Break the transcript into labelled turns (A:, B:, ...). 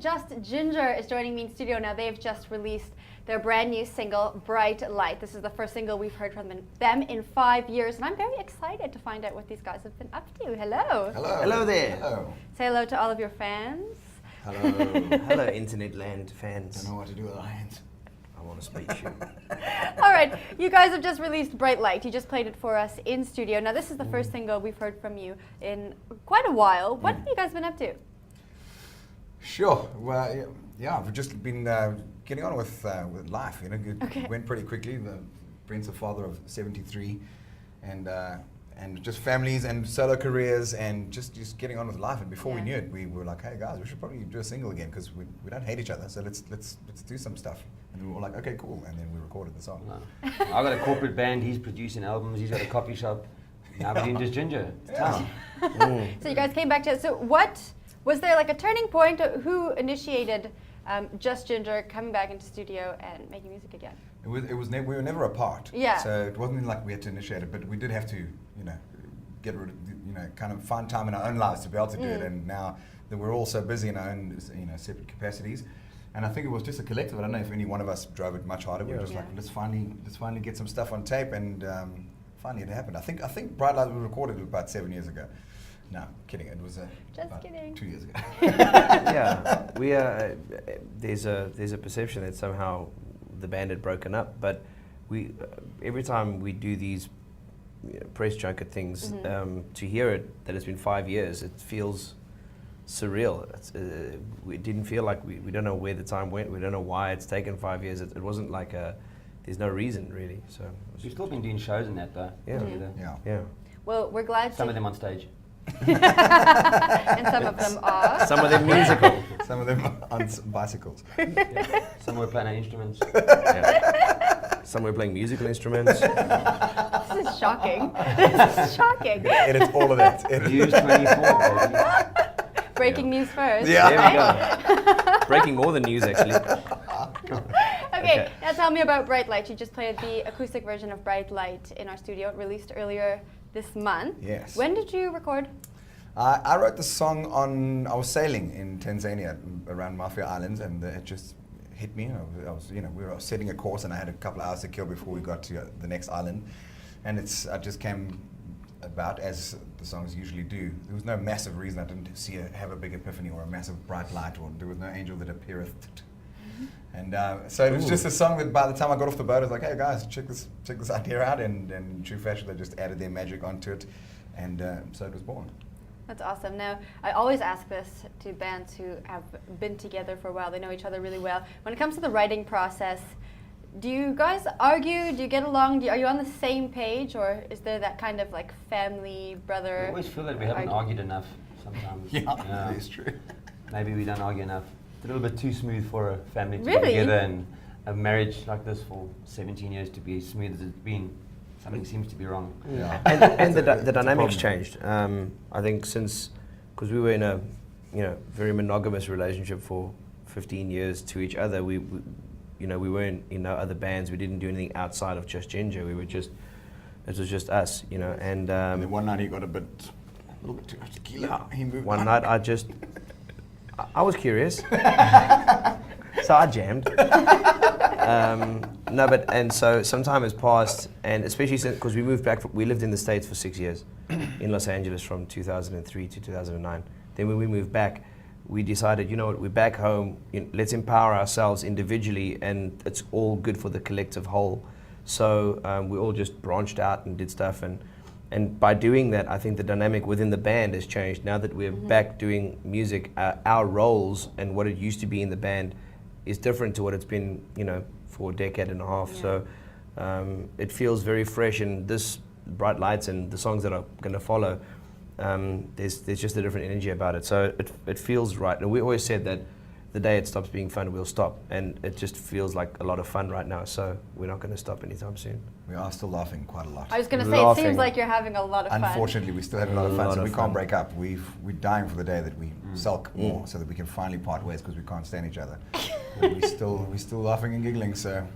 A: Just Jinjer is joining me in studio now. They've just released their brand new single, Bright Light. This is the first single we've heard from them in 5 years, and I'm very excited to find out what these guys have been up to. Hello.
B: Hello.
C: Hello there.
B: Hello.
A: Say hello to all of your fans.
B: Hello.
C: Hello, internet land fans.
B: Don't know what to do with our hands.
C: I want to speak shit.
A: All right, you guys have just released Bright Light. You just played it for us in studio. Now, this is the first single we've heard from you in quite a while. What have you guys been up to?
B: Sure. Well, yeah, we've just been getting on with life. You know, it went pretty quickly. Brent's a father of 73, and just families and solo careers, and just getting on with life. And before we knew it, we were like, hey guys, we should probably do a single again because we don't hate each other. So let's do some stuff. And we were like, okay, cool. And then we recorded the song.
D: Wow. I got a corporate band. He's producing albums. He's got a coffee shop. Now we're doing just Jinjer. It's town.
A: So you guys came back to it. So what was there like a turning point? Who initiated Just Jinjer coming back into studio and making music again?
B: We were never apart.
A: Yeah.
B: So it wasn't like we had to initiate it, but we did have to, get rid of, kind of find time in our own lives to be able to do it. And now that we're all so busy in our own, separate capacities, and I think it was just a collective. I don't know if any one of us drove it much harder. We were just like, let's finally get some stuff on tape, and finally it happened. I think Bright Light was recorded about 7 years ago. No, kidding. It was about
A: kidding.
B: 2 years ago.
C: Yeah, we there's a perception that somehow the band had broken up, but we every time we do these press junket things, to hear it that it's been 5 years, it feels surreal. We didn't feel like we don't know where the time went. We don't know why it's taken 5 years. It wasn't like there's no reason really. So
D: We've still been doing shows and that though.
C: Yeah.
D: Together.
C: Yeah.
A: Well, we're glad
D: Some of them on stage.
A: and some of them are.
C: Some of them musical.
B: Some of them on bicycles.
D: Yeah. Some were playing our instruments.
C: Yeah. Some were playing musical instruments.
A: This is shocking. This is shocking.
B: Edit all of that.
D: Use 24, baby.
A: Breaking news first.
B: Yeah.
C: There we go. Breaking more than news actually.
A: Okay, now tell me about Bright Light. You just played the acoustic version of Bright Light in our studio. It released earlier this month.
B: Yes.
A: When did you record?
B: I wrote the song I was sailing in Tanzania around Mafia Islands, and it just hit me. I was, we were setting a course, and I had a couple of hours to kill before we got to the next island, and I just came about as the songs usually do. There was no massive reason. I didn't have a big epiphany or a massive bright light, or there was no angel that appeareth. And so it was just a song that by the time I got off the boat, I was like, hey guys, check this idea out. And in true fashion, they just added their magic onto it. And so it was born.
A: That's awesome. Now, I always ask this to bands who have been together for a while. They know each other really well. When it comes to the writing process, do you guys argue? Do you get along? Are you on the same page? Or is there that kind of like family, brother?
D: I always feel that we haven't argued enough sometimes.
B: Yeah, that is true.
D: Maybe we don't argue enough. It's a little bit too smooth for a family to
A: Really?
D: be together, and a marriage like this for 17 years to be as smooth as it's been. Something seems to be wrong.
B: Yeah.
C: And the dynamics changed. I think because we were in a very monogamous relationship for 15 years to each other. We weren't in no other bands. We didn't do anything outside of Just Jinjer. It was just us, And
B: then one night he got a little bit too much tequila. He moved
C: one
B: on.
C: night I was curious, so I jammed. And so some time has passed, and especially since, because we moved back, we lived in the States for 6 years, in Los Angeles from 2003 to 2009. Then when we moved back, we decided, we're back home, let's empower ourselves individually, and it's all good for the collective whole. So we all just branched out and did stuff, and by doing that, I think the dynamic within the band has changed. Now that we're back doing music, our roles and what it used to be in the band is different to what it's been, for a decade and a half.
A: Yeah.
C: So it feels very fresh, and this Bright Lights and the songs that are going to follow, there's just a different energy about it. So it feels right. And we always said that the day it stops being fun, we'll stop. And it just feels like a lot of fun right now. So we're not going to stop anytime soon.
B: We are still laughing quite a lot.
A: I was going to say, it seems like you're having a lot of fun.
B: Unfortunately, we still have a lot of fun, so we can't break up. We're dying for the day that we sulk more, so that we can finally part ways, because we can't stand each other. But we're still laughing and giggling, so